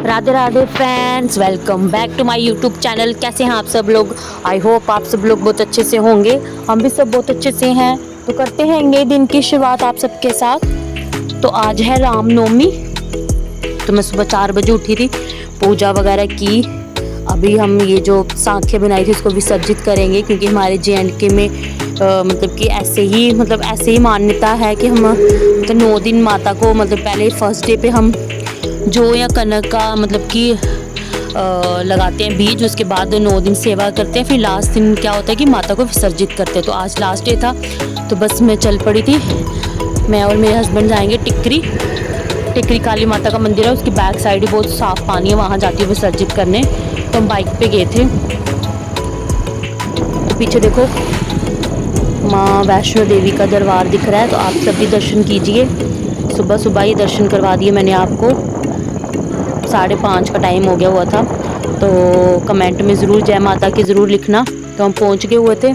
Radhe Radhe friends, welcome back to my YouTube channel. कैसे हैं आप सब लोग? आई होप आप सब लोग बहुत अच्छे से होंगे। हम भी सब बहुत अच्छे से हैं। तो करते हैं नए दिन की शुरुआत आप सबके साथ। तो आज है रामनवमी। तो मैं सुबह 4 बजे उठी थी, पूजा वगैरह की। अभी हम ये जो सांखें बनाई थी उसको विसर्जित करेंगे, क्योंकि हमारे JNK में मतलब कि ऐसे ही मान्यता है कि हम 9 दिन माता को, मतलब पहले फर्स्ट डे पे हम जौ या कनक का लगाते हैं बीज। उसके बाद 9 दिन सेवा करते हैं। फिर लास्ट दिन क्या होता है कि माता को विसर्जित करते हैं। तो आज लास्ट डे था, तो बस मैं चल पड़ी थी। मैं और मेरे हस्बैंड जाएंगे टिकरी काली माता का मंदिर है, उसकी बैक साइड ही बहुत साफ़ पानी है, वहाँ जाती है विसर्जित करने। तो हम बाइक पे गए थे। तो पीछे देखो माँ वैष्णो देवी का दरबार दिख रहा है, तो आप सब भी दर्शन कीजिए। सुबह सुबह ही दर्शन करवा दिए मैंने आपको। 5:30 का टाइम हो गया हुआ था। तो कमेंट में ज़रूर जय माता की ज़रूर लिखना। तो हम पहुंच गए हुए थे।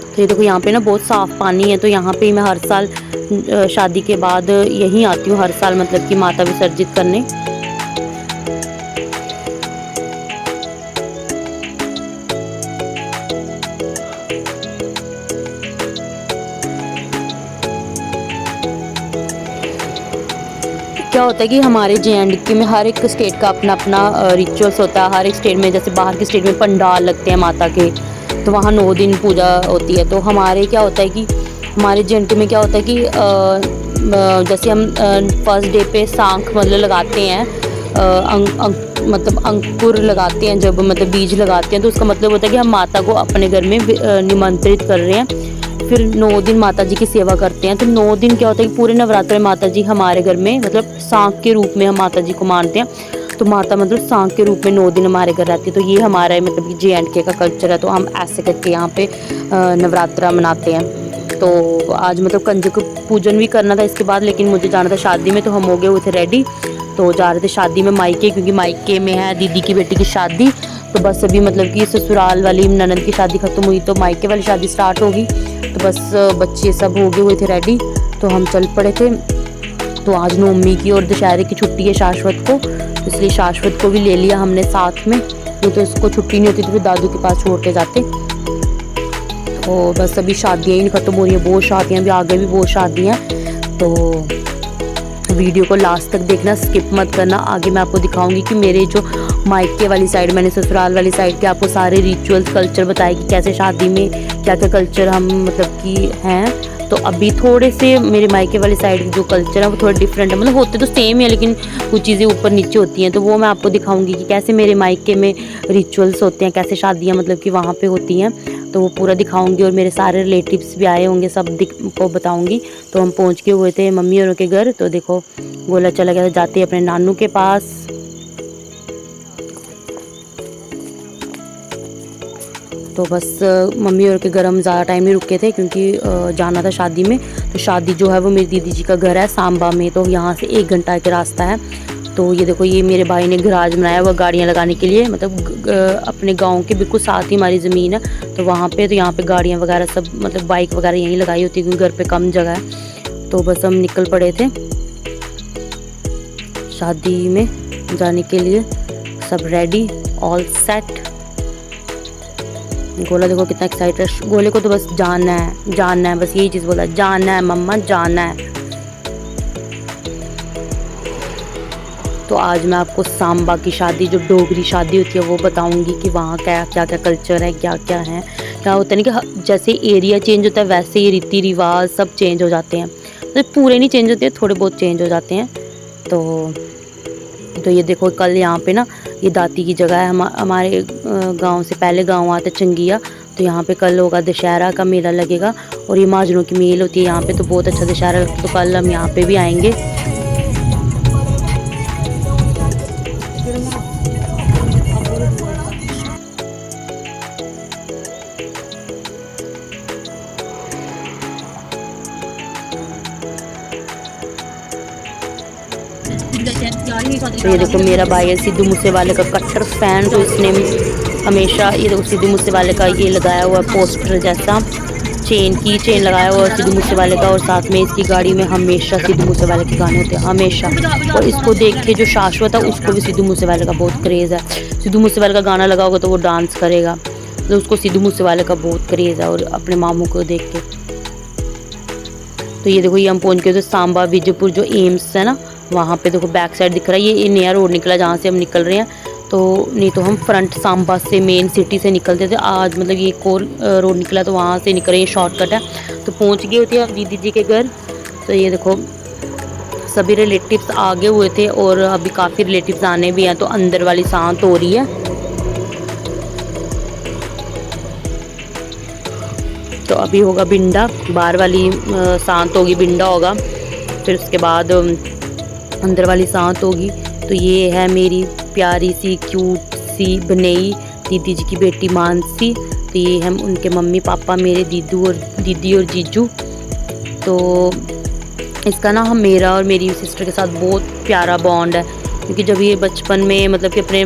तो ये देखो यहाँ पे ना बहुत साफ़ पानी है। तो यहाँ पे मैं हर साल शादी के बाद यहीं आती हूँ हर साल, मतलब कि माता विसर्जित करने। क्या होता है कि हमारे JNK में हर एक स्टेट का अपना अपना रिचुअल्स होता है। हर एक स्टेट में, जैसे बाहर के स्टेट में पंडाल लगते हैं माता के, तो वहाँ 9 दिन पूजा होती है। तो हमारे क्या होता है कि हमारे JNK में क्या होता है कि जैसे हम फर्स्ट डे पे सांख मतलब लगाते हैं, मतलब अंकुर लगाते हैं, जब मतलब बीज लगाते हैं, तो उसका मतलब होता है कि हम माता को अपने घर में निमंत्रित कर रहे हैं। फिर 9 दिन माता जी की सेवा करते हैं। तो 9 दिन क्या होता है कि पूरे नवरात्र में माता जी हमारे घर में, मतलब सांख के रूप में हम माता जी को मानते हैं। तो माता मतलब सांख के रूप में 9 दिन हमारे घर रहती है। तो ये हमारा मतलब कि JNK का कल्चर है। तो हम ऐसे करके यहाँ पे नवरात्रा मनाते हैं। तो आज मतलब कंजक पूजन भी करना था इसके बाद, लेकिन मुझे जाना था शादी में, तो हम हो गए हुए थे रेडी। तो जा रहे थे शादी में मायके, क्योंकि मायके में है दीदी की बेटी की शादी। तो बस अभी मतलब कि ससुराल वाली ननद की शादी खत्म हुई, तो मायके वाली शादी स्टार्ट होगी। तो बस बच्चे सब हो गए हुए थे रेडी, तो हम चल पड़े थे। तो आज नवमी की और दशहरे की छुट्टी है शाश्वत को, इसलिए शाश्वत को भी ले लिया हमने साथ में। नहीं तो इसको छुट्टी नहीं होती तो फिर दादू के पास छोड़ के जाते। तो बस अभी शादियाँ ही ख़त्म हो रही हैं, बहुत शादियाँ भी, आगे भी बहुत शादियाँ। तो वीडियो को लास्ट तक देखना, स्किप मत करना। आगे मैं आपको दिखाऊंगी कि मेरे जो मायके वाली साइड, मैंने ससुराल वाली साइड के आपको सारे रिचुअल्स कल्चर बताए कि कैसे शादी में क्या क्या कल्चर हम मतलब कि हैं। तो अभी थोड़े से मेरे मायके वाली साइड के जो कल्चर है वो थोड़े डिफरेंट है, मतलब होते तो सेम ही है, लेकिन कुछ चीज़ें ऊपर नीचे होती हैं। तो वो मैं आपको दिखाऊंगी कि कैसे मेरे मायके में रिचुअल्स होते हैं, कैसे शादियाँ मतलब कि वहाँ पे होती हैं। तो वो पूरा दिखाऊंगी, और मेरे सारे रिलेटिव्स भी आए होंगे, सब को बताऊंगी। तो हम पहुँच के हुए थे मम्मी औरों के घर। तो देखो गोला चला गया था, जाते अपने नानू के पास। तो बस मम्मी और के घर हम ज़्यादा टाइम नहीं रुके थे, क्योंकि जाना था शादी में। तो शादी जो है वो मेरी दीदी जी का घर है सांबा में, तो यहाँ से 1 घंटा का रास्ता है। तो ये देखो, ये मेरे भाई ने गराज बनाया हुआ गाड़ियाँ लगाने के लिए, मतलब अपने गांव के बिल्कुल साथ ही हमारी ज़मीन है। तो वहाँ पे, तो यहाँ पे गाड़ियाँ वगैरह सब, मतलब बाइक वगैरह यहीं लगाई होती है, क्योंकि घर पे कम जगह है। तो बस हम निकल पड़े थे शादी में जाने के लिए, सब रेडी, ऑल सेट। गोला देखो कितना एक्साइटेड है। गोले को तो बस जानना है, बस यही चीज़ बोला, जानना है मम्मा, जानना है। तो आज मैं आपको सांबा की शादी, जो डोगरी शादी होती है, वो बताऊंगी कि वहाँ क्या क्या क्या कल्चर है, क्या क्या है। क्या होता है ना कि जैसे एरिया चेंज होता है वैसे ही रीति रिवाज सब चेंज हो जाते हैं। तो पूरे नहीं चेंज होते, थोड़े बहुत चेंज हो जाते हैं। तो ये देखो, कल यहाँ पे ना ये दाती की जगह है। हमारे गांव से पहले गांव आता है चंगिया। तो यहाँ पे कल होगा दशहरा का मेला लगेगा, और ये माजरों की मेल होती है यहाँ पे। तो बहुत अच्छा दशहरा लगता है। तो कल हम यहाँ पे भी आएंगे। तो ये देखो मेरा भाई है सिद्धू मूसेवाले का कट्टर फैन। तो इसने हमेशा ये देखो सिद्धू मूसेवाले का ये लगाया हुआ पोस्टर जैसा। चेन की चेन लगाया हुआ सिद्धू मूसेवाले का, और साथ में इसकी गाड़ी में हमेशा सिद्धू मूसेवाले के गाने होते हैं हमेशा। और इसको देख के जो शाश्वत है उसको भी सिद्धू मूसेवाले का बहुत क्रेज़ है। सिद्धू मूसेवाले का गाना लगा होगा तो वो डांस करेगा, तो उसको सिद्धू मूसेवाले का बहुत क्रेज़ है। और अपने मामू को देख के तो ये देखो, ये हम पहुंच गए थे सांबा विजयपुर जो एम्स है ना, वहाँ पे देखो बैक साइड दिख रहा है, ये नया रोड निकला जहाँ से हम निकल रहे हैं। तो नहीं तो हम फ्रंट सांबा से मेन सिटी से निकलते थे, आज मतलब ये एक और रोड निकला तो वहाँ से निकल रहे हैं, शॉर्टकट है। तो पहुँच गए थे अब दीदी जी के घर। तो ये देखो सभी रिलेटिव्स आगे हुए थे और अभी काफ़ी रिलेटिव्स आने भी हैं, तो अंदर वाली सांत हो रही है। तो अभी होगा बिंडा, बाहर वाली सांत होगी, बिंडा होगा, फिर उसके बाद अंदर वाली सांत होगी। तो ये है मेरी प्यारी सी क्यूट सी बनेई दीदी जी की बेटी मानसी। तो ये हम उनके मम्मी पापा, मेरे दीदी और जीजू। तो इसका ना हम मेरा और मेरी सिस्टर के साथ बहुत प्यारा बॉन्ड है, क्योंकि जब ये बचपन में मतलब कि अपने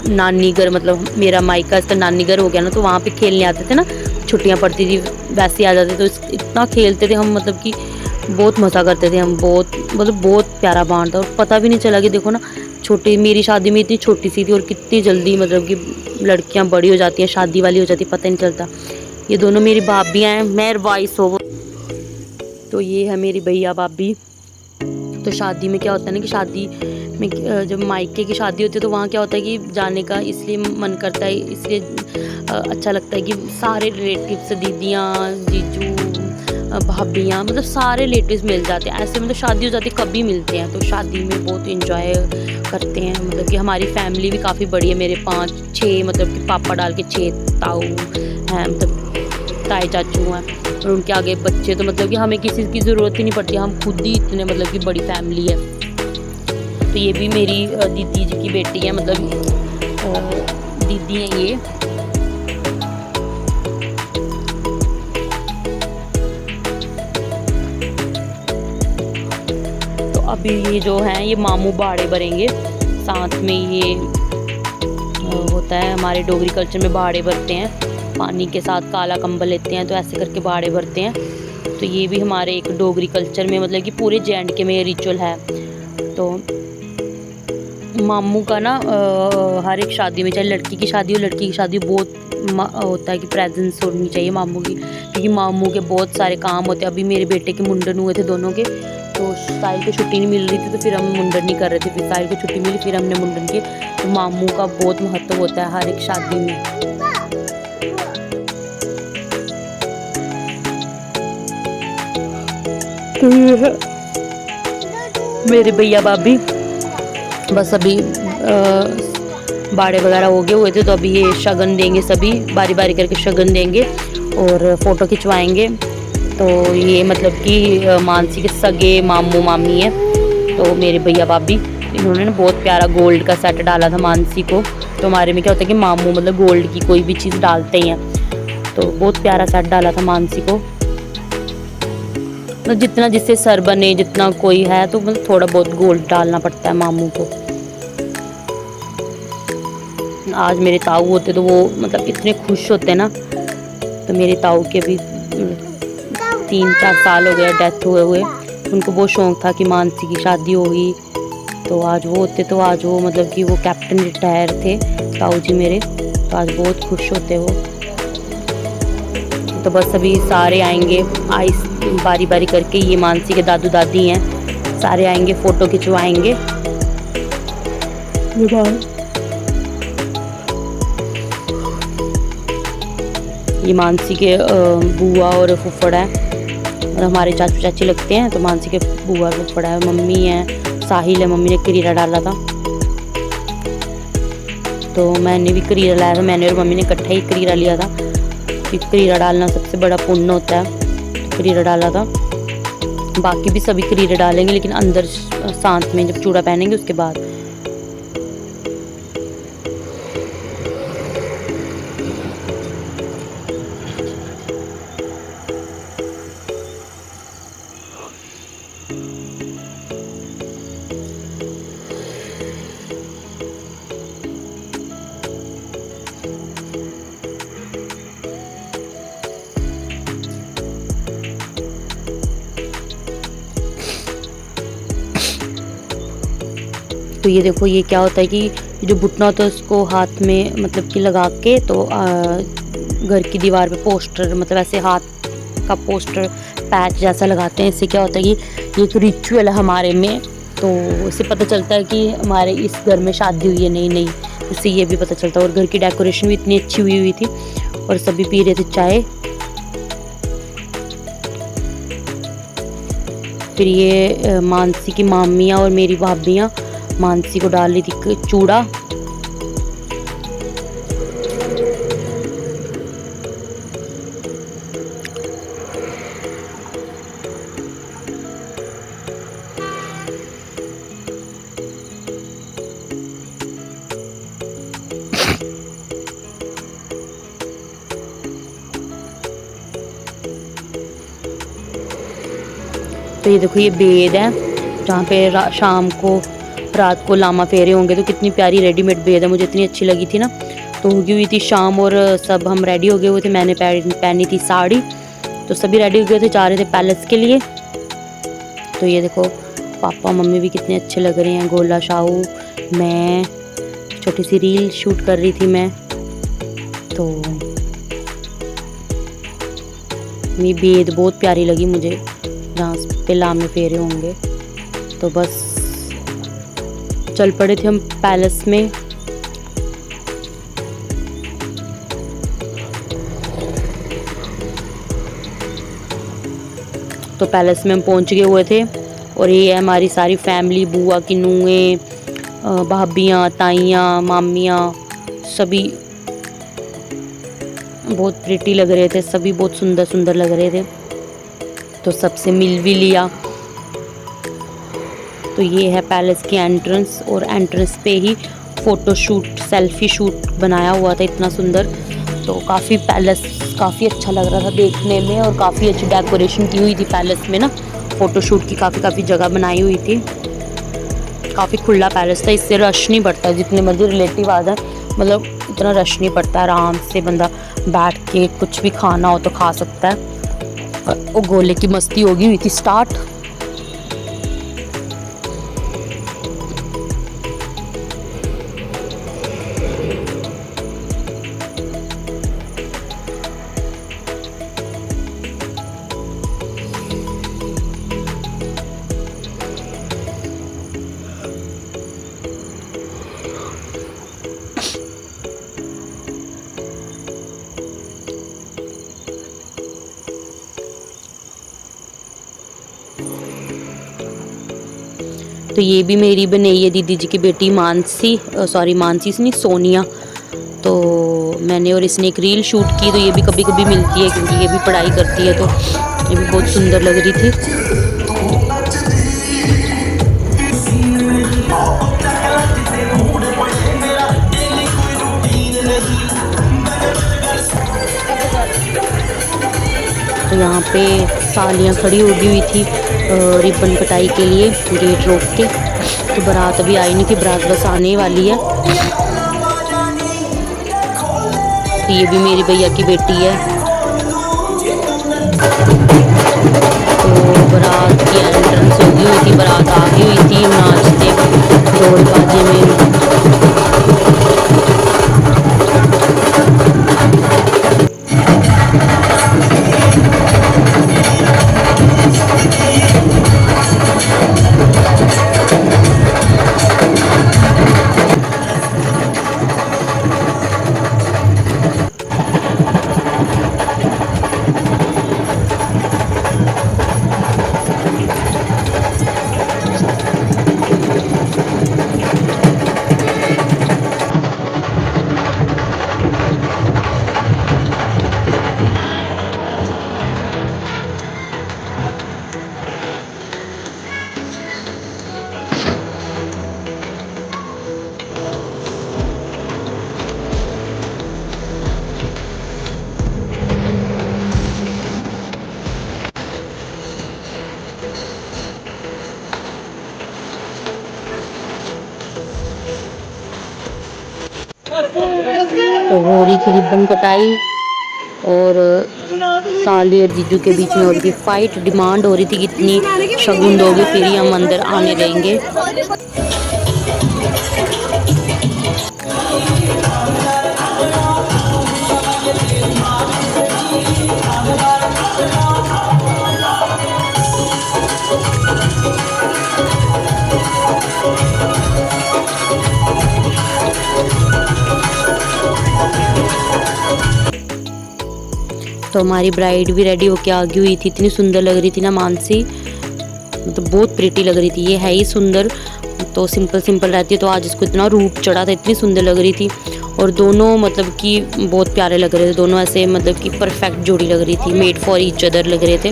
नानी घर, मतलब मेरा मायका इसका नानी घर हो गया ना, तो वहाँ पे खेलने आते थे ना, छुट्टियाँ पड़ती थी वैसे आ जाते, तो इतना खेलते थे हम, मतलब कि बहुत मज़ा करते थे हम, बहुत मतलब बहुत प्यारा बॉन्ड था। और पता भी नहीं चला कि देखो ना, छोटी मेरी शादी में इतनी छोटी सी थी और कितनी जल्दी मतलब कि लड़कियां बड़ी हो जाती हैं, शादी वाली हो जाती है, पता ही नहीं चलता। ये दोनों मेरी भाभियाँ हैं, मैं वाइस हो। तो ये है मेरी भैया भाभी। तो शादी में क्या होता है ना कि शादी में जब मायके की शादी होती है तो वहाँ क्या होता है कि जाने का इसलिए मन करता है, इसलिए अच्छा लगता है कि सारे रिलेटिव्स, दीदियाँ, जीजू, भाभियाँ, मतलब सारे रिलेटिव्स मिल जाते हैं। ऐसे मतलब शादी हो जाती है कभी मिलते हैं, तो शादी में बहुत इंजॉय करते हैं। मतलब कि हमारी फैमिली भी काफ़ी बड़ी है, मेरे 5-6 मतलब कि पापा डाल के 6 ताऊ हैं, मतलब ताए चाचू हैं, और उनके आगे बच्चे। तो मतलब कि हमें किसी की ज़रूरत ही नहीं पड़ती, हम खुद ही इतने मतलब कि बड़ी फैमिली है। तो ये भी मेरी दीदी जी की बेटी है, मतलब दीदी है ये। तो अभी ये जो हैं ये मामू बाड़े भरेंगे, साथ में ये होता है हमारे डोगरी कल्चर में बाड़े भरते हैं, पानी के साथ काला कंबल लेते हैं, तो ऐसे करके बाड़े भरते हैं। तो ये भी हमारे एक डोगरी कल्चर में मतलब कि पूरे JNK में ये रिचुअल है। तो मामू का ना हर एक शादी में, चाहे लड़की की शादी हो लड़की की शादी हो, बहुत होता है कि प्रेजेंस होनी चाहिए मामू की, क्योंकि मामू के बहुत सारे काम होते हैं। अभी मेरे बेटे के मुंडन हुए थे दोनों के, तो साहिल को छुट्टी नहीं मिल रही थी, तो फिर हम मुंडन नहीं कर रहे थे, फिर साहिल को छुट्टी मिली, फिर हमने मुंडन किए। तो मामू का बहुत महत्व होता है हर एक शादी में। तो ये है मेरे भैया भाभी। बस अभी बाड़े वगैरह हो गए हुए थे, तो अभी ये शगन देंगे, सभी बारी बारी करके शगन देंगे और फ़ोटो खिंचवाएंगे। तो ये मतलब कि मानसी के सगे मामू मामी है, तो मेरे भैया भाभी, इन्होंने ना बहुत प्यारा गोल्ड का सेट डाला था मानसी को। तो हमारे में क्या होता है कि मामू मतलब गोल्ड की कोई भी चीज़ डालते ही हैं, तो बहुत प्यारा सेट डाला था मानसी को। तो जितना जिससे सर बने, जितना कोई है, तो मतलब थोड़ा बहुत गोल्ड डालना पड़ता है मामू को। आज मेरे ताऊ होते तो वो मतलब इतने खुश होते ना। तो मेरे ताऊ के भी 3-4 साल हो गया डेथ हुए हुए, उनको बहुत शौक़ था कि मानसी की शादी होगी। तो आज वो होते, तो आज वो मतलब कि वो कैप्टन रिटायर थे ताऊ जी मेरे, तो आज बहुत खुश होते वो। तो बस अभी सारे आएंगे बारी बारी करके, ये मानसी के दादू दादी हैं, सारे आएंगे, फ़ोटो खिंचवाएंगे। ये मानसी के बुआ और फुफड़ हैं, और हमारे चाचू चाची लगते हैं। तो मानसी के बुआ फुफड़ है, मम्मी है, साहिल है, मम्मी ने करीरा डाला था, तो मैंने भी करीरा लाया था, मैंने और मम्मी ने इकट्ठा ही करीरा लिया था, क्योंकि करीरा डालना सबसे बड़ा पुण्य होता है। तो करीरा डाला था, बाकी भी सभी करीरे डालेंगे, लेकिन अंदर सांत में जब चूड़ा पहनेंगे उसके बाद। तो ये देखो, ये क्या होता है कि जो बुटना होता है उसको हाथ में मतलब कि लगा के तो घर की दीवार पे पोस्टर, मतलब ऐसे हाथ का पोस्टर पैच जैसा लगाते हैं। इससे क्या होता है कि ये एक रिचुअल है हमारे में, तो इससे पता चलता है कि हमारे इस घर में शादी हुई है। नहीं नहीं, इससे ये भी पता चलता है। और घर की डेकोरेशन भी इतनी अच्छी हुई थी और सभी पी रहे थे चाय। फिर ये मानसी की मामियाँ और मेरी भाभियाँ मानसी को डाल रही थी चूड़ा। तो ये देखो, ये बेद है जहाँ पे शाम को रात को लामा फेरे होंगे। तो कितनी प्यारी रेडीमेड बेद है, मुझे इतनी अच्छी लगी थी ना। तो होगी हुई थी शाम और सब हम रेडी हो गए हुए थे। मैंने पहनी थी साड़ी, तो सभी रेडी हो गए थे, जा रहे थे पैलेस के लिए। तो ये देखो, पापा मम्मी भी कितने अच्छे लग रहे हैं। गोला शाहू, मैं छोटी सी रील शूट कर रही थी मैं। तो मेरी बेद बहुत प्यारी लगी मुझे, जहाँ पे लामे फेरे होंगे। तो बस चल पड़े थे हम पैलेस में। तो पैलेस में हम पहुंच गए हुए थे और ये है हमारी सारी फैमिली, बुआ की नूहें, भाभियाँ, ताइयाँ, मामियाँ, सभी बहुत प्रिटी लग रहे थे, सभी बहुत सुंदर सुंदर लग रहे थे। तो सबसे मिल भी लिया। तो ये है पैलेस की एंट्रेंस, और एंट्रेंस पे ही फ़ोटो शूट, सेल्फी शूट बनाया हुआ था इतना सुंदर। तो काफ़ी पैलेस काफ़ी अच्छा लग रहा था देखने में, और काफ़ी अच्छी डेकोरेशन की हुई थी पैलेस में ना। फ़ोटो शूट की काफ़ी जगह बनाई हुई थी। काफ़ी खुला पैलेस था, इससे रश नहीं पड़ता। जितने मर्जी रिलेटिव आ जाए, मतलब इतना रश नहीं पड़ता। आराम से बंदा बैठ के कुछ भी खाना हो तो खा सकता है। वो गोले की मस्ती होगी हुई थी स्टार्ट। तो ये भी मेरी बनाई है दीदी जी की बेटी मानसी, मानसी से नहीं, सोनिया। तो मैंने और इसने एक रील शूट की। तो ये भी कभी कभी मिलती है क्योंकि ये भी पढ़ाई करती है। तो ये भी बहुत सुंदर लग रही थी। तो यहाँ पे सालियाँ खड़ी होगी हुई थी रिबन कटाई के लिए, गेट रोक के। तो बारात अभी आई नहीं थी, बारात बस आने वाली है। तो ये भी मेरी भैया की बेटी है। तो बारात की एंट्रेंस होगी हुई थी, बारात आ गई हुई थी, नाचते ढोल बाजे में। तो हो रही थी रिबन कटाई, और साली और जीजू के बीच में हो रही थी फाइट। डिमांड हो रही थी कितनी शगुन दोगे फिर ही हम अंदर आने देंगे। तो हमारी ब्राइड भी रेडी होके आ गई हुई थी। इतनी सुंदर लग रही थी ना मानसी, तो बहुत प्रिटी लग रही थी। ये है ही सुंदर, तो सिंपल सिंपल रहती है, तो आज इसको इतना रूप चढ़ा था, इतनी सुंदर लग रही थी। और दोनों मतलब कि बहुत प्यारे लग रहे थे, दोनों ऐसे मतलब कि परफेक्ट जोड़ी लग रही थी, मेड फॉर ईच अदर लग रहे थे।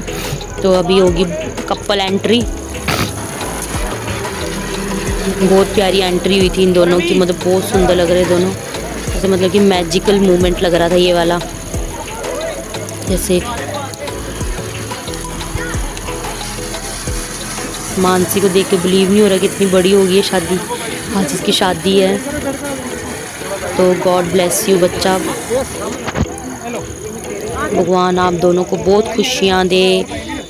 तो अभी होगी कपल एंट्री। बहुत प्यारी एंट्री हुई थी इन दोनों की, मतलब बहुत सुंदर लग रहे दोनों, ऐसे मतलब कि मैजिकल मूवमेंट लग रहा था ये वाला। जैसे मानसी को देख के बिलीव नहीं हो रहा कि इतनी बड़ी हो गई है शादी, आज इसकी शादी है। तो गॉड ब्लेस यू बच्चा, भगवान आप दोनों को बहुत खुशियाँ दे,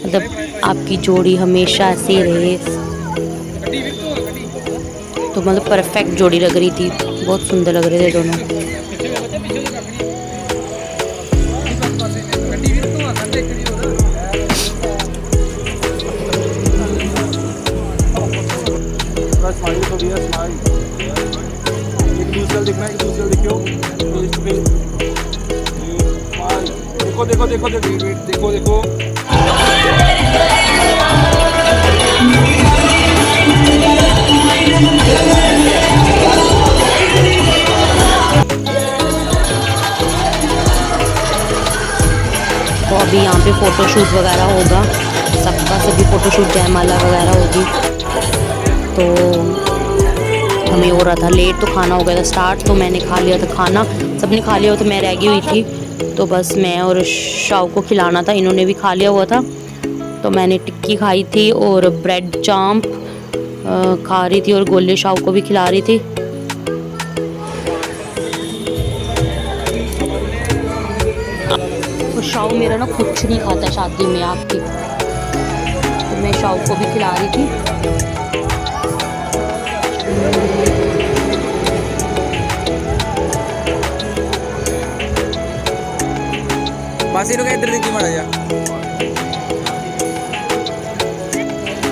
मतलब आपकी जोड़ी हमेशा ऐसे ही रहे। तो मतलब परफेक्ट जोड़ी लग रही थी, बहुत सुंदर लग रहे थे दोनों। देखो देखो देखो देखो देखो। तो अभी यहाँ पे फ़ोटोशूट वगैरह होगा सबका, सभी फ़ोटोशूट जयमाला वगैरह होगी। तो हमें हो रहा था लेट, तो खाना हो गया था स्टार्ट, तो मैंने खा लिया था खाना, सबने खा लिया, तो मैं रह गई हुई थी। तो बस मैं और शाव को खिलाना था, इन्होंने भी खा लिया हुआ था। तो मैंने टिक्की खाई थी और ब्रेड चाम्प खा रही थी, और गोले शाव को भी खिला रही थी। तो शाव मेरा ना कुछ नहीं खाता शादी में आपकी, तो मैं शाव को भी खिला रही थी। इधर देखिए माड़ा जा।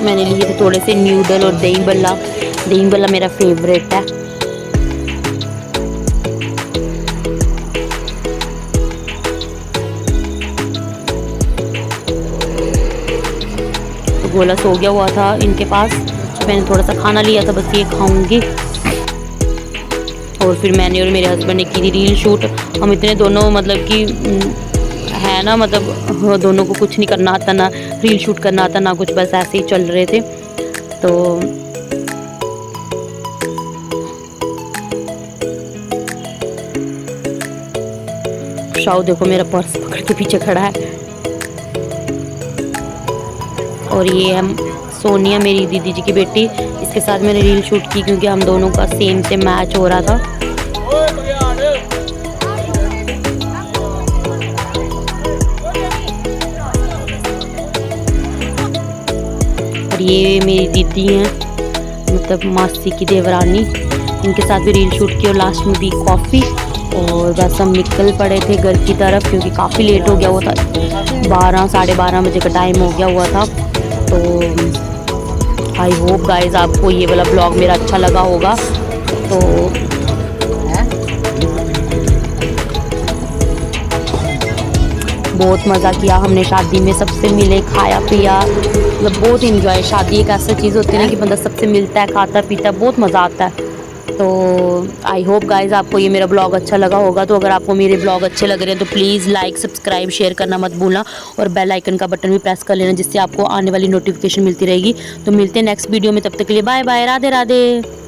मैंने लिए थे थोड़े से न्यूडल और दही बल्ला, दही बल्ला मेरा फेवरेट है। तो गोला सो गया हुआ था इनके पास, तो मैंने थोड़ा सा खाना लिया था, बस ये खाऊंगी। और फिर मैंने और मेरे हस्बैंड ने की थी रील शूट। हम इतने दोनों मतलब कि है ना, मतलब दोनों को कुछ नहीं करना आता, ना रील शूट करना आता, ना कुछ, बस ऐसे ही चल रहे थे। तो शाव देखो मेरा पर्स पकड़ के पीछे खड़ा है। और ये हम सोनिया, मेरी दीदी जी की बेटी, इसके साथ मैंने रील शूट की क्योंकि हम दोनों का सेम से मैच हो रहा था। और ये मेरी दीदी हैं, मतलब मासी की देवरानी, इनके साथ भी रील शूट की। और लास्ट में भी कॉफ़ी, और बस हम निकल पड़े थे घर की तरफ क्योंकि काफ़ी लेट हो गया हुआ था, 12 साढ़े 12 बजे का टाइम हो गया हुआ था। तो आई होप गाइज आपको ये वाला ब्लॉग मेरा अच्छा लगा होगा। तो बहुत मज़ा किया हमने शादी में, सबसे मिले, खाया पिया, मतलब बहुत इन्जॉय। शादी एक ऐसी चीज़ होती है ना कि बंदा सबसे मिलता है, खाता पीता, बहुत मज़ा आता है। तो आई होप गाइज़ आपको ये मेरा ब्लॉग अच्छा लगा होगा। तो अगर आपको मेरे ब्लॉग अच्छे लग रहे हैं तो प्लीज़ लाइक सब्सक्राइब शेयर करना मत भूलना, और बेल आइकन का बटन भी प्रेस कर लेना, जिससे आपको आने वाली नोटिफिकेशन मिलती रहेगी। तो मिलते हैं नेक्स्ट वीडियो में, तब तक के लिए बाय बाय, राधे राधे।